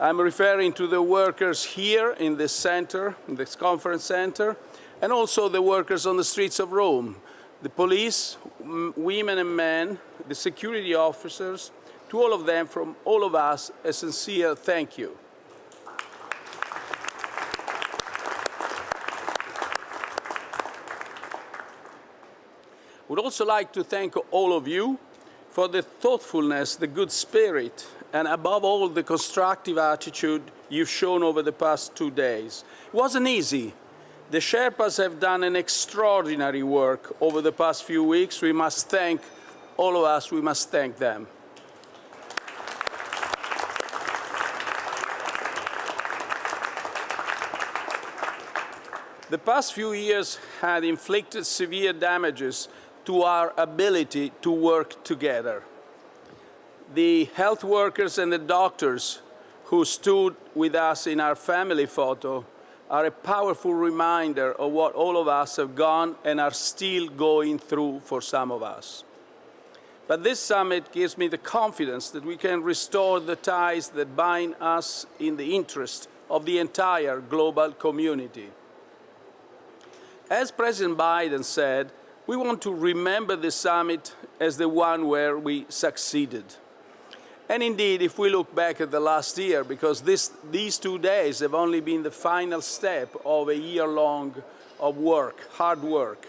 I'm referring to the workers here in this center, in this conference center, and also the workers on the streets of Rome, the police, women and men, the security officers. To all of them, from all of us, a sincere thank you. I would also like to thank all of you for the thoughtfulness, the good spirit, and above all, the constructive attitude you've shown over the past 2 days. It wasn't easy. The Sherpas have done an extraordinary work over the past few weeks. We must thank, all of us, we must thank them. The past few years had inflicted severe damages to our ability to work together. The health workers and the doctors who stood with us in our family photo are a powerful reminder of what all of us have gone and are still going through for some of us. But this summit gives me the confidence that we can restore the ties that bind us in the interest of the entire global community. As President Biden said, we want to remember the summit as the one where we succeeded. And indeed, if we look back at the last year, because these 2 days have only been the final step of a year-long of work, hard work.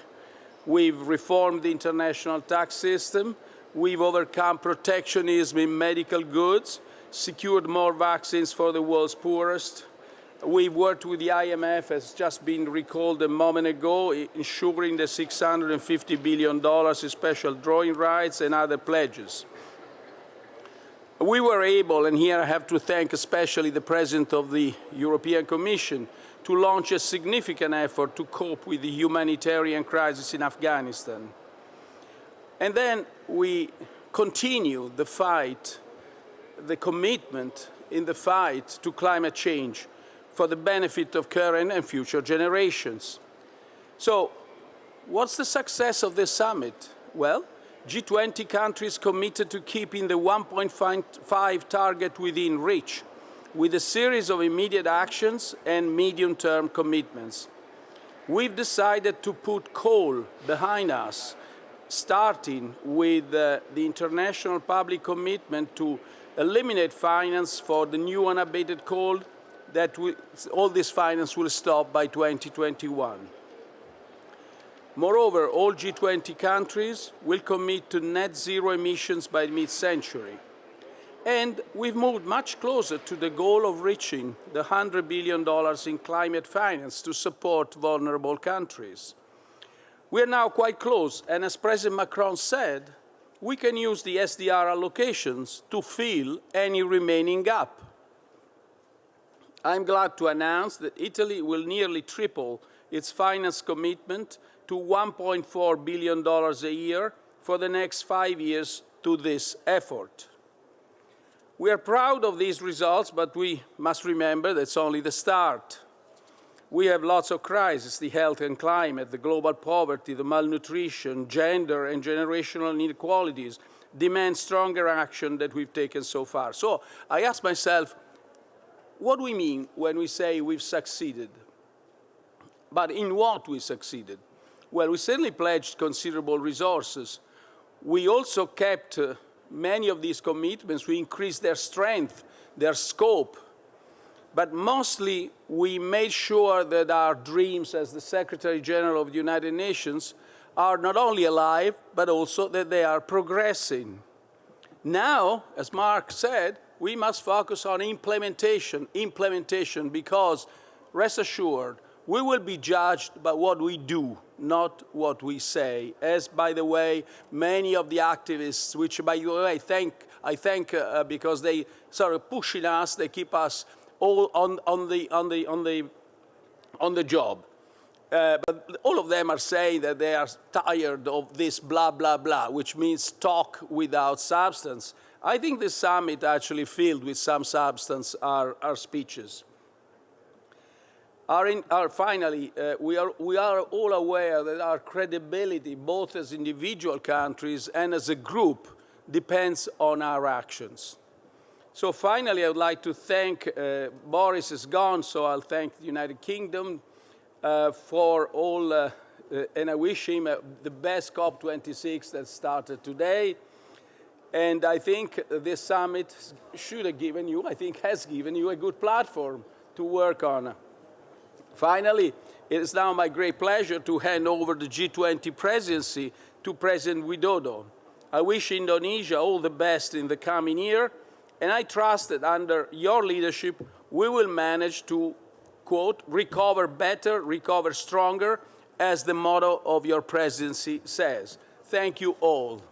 We've reformed the international tax system, we've overcome protectionism in medical goods, secured more vaccines for the world's poorest. We've worked with the IMF, as just been recalled a moment ago, ensuring the $650 billion in special drawing rights and other pledges. We were able, and here I have to thank especially the President of the European Commission, to launch a significant effort to cope with the humanitarian crisis in Afghanistan. And then we continue the fight, the commitment in the fight to climate change for the benefit of current and future generations. So, what's the success of this summit? Well, G20 countries committed to keeping the 1.5 target within reach, with a series of immediate actions and medium-term commitments. We've decided to put coal behind us, starting with the international public commitment to eliminate finance for the new unabated coal, that all this finance will stop by 2021. Moreover, all G20 countries will commit to net zero emissions by mid-century. And we've moved much closer to the goal of reaching the $100 billion in climate finance to support vulnerable countries. We are now quite close, and as President Macron said, we can use the SDR allocations to fill any remaining gap. I'm glad to announce that Italy will nearly triple its finance commitment to $1.4 billion a year for the next 5 years to this effort. We are proud of these results, but we must remember that's only the start. We have lots of crises: the health and climate, the global poverty, the malnutrition, gender and generational inequalities demand stronger action than we've taken so far. So I ask myself, what do we mean when we say we've succeeded? But in what we succeeded? Well, we certainly pledged considerable resources. We also kept many of these commitments. We increased their strength, their scope. But mostly, we made sure that our dreams as the Secretary General of the United Nations are not only alive, but also that they are progressing. Now, as Mark said, we must focus on implementation, because, rest assured, we will be judged by what we do, not what we say. As, by the way, many of the activists, which, by the way, I thank because they sort of pushing us, they keep us all on the job. But all of them are saying that they are tired of this blah, blah, blah, which means talk without substance. I think this summit actually filled with some substance our speeches. Finally, we are all aware that our credibility, both as individual countries and as a group, depends on our actions. So finally, I would like to thank, Boris is gone, so I'll thank the United Kingdom for all, and I wish him the best COP26 that started today. And I think this summit should have given you, I think has given you a good platform to work on. Finally, it is now my great pleasure to hand over the G20 presidency to President Widodo. I wish Indonesia all the best in the coming year, and I trust that under your leadership, we will manage to, quote, recover better, recover stronger, as the motto of your presidency says. Thank you all.